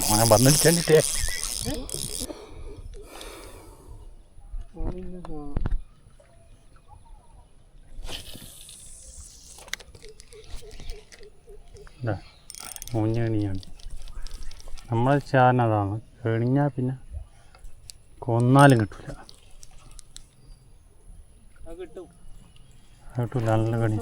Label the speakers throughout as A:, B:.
A: മോനെ വന്നിട്ടേ മൂഞ്ഞണിയാണ് നമ്മളെ ചാൻ അതാണ്. എണിഞ്ഞാൽ പിന്നെ കൊന്നാലും കിട്ടൂല. കിട്ടൂല, നല്ല കണി.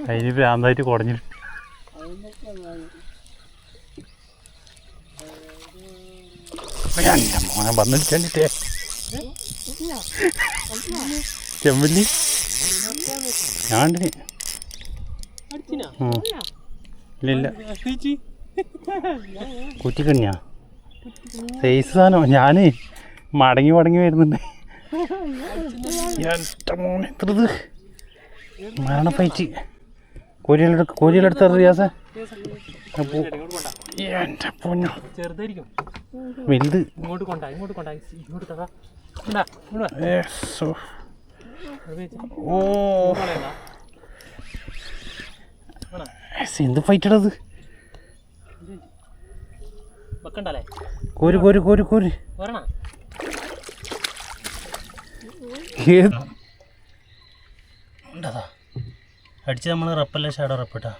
A: അതിന് ഭ്രാന്തായിട്ട് കുടഞ്ഞിട്ട് മോനെ വന്നിട്ടേ ചെമ്പല്ലി ഞാൻ ഇല്ല കുറ്റിക്കണ്ണിയാ സൈസ് സാധനം. ഞാൻ മടങ്ങി വരുന്നുണ്ട്. മോനെ എത്രത് മരണപ്പയറ്റ് കോരിയിലെടുത്ത റിയാസ. എൻ്റെ പൊന്നോ വലുത്. ഓ എന്ത് ഫൈറ്റടത്. കോരി കോരി കോരി കോരി ഉണ്ടതാ അടിച്ച് നമ്മൾ റപ്പല്ലേ ഷാഡോ റപ്പിട്ടാ.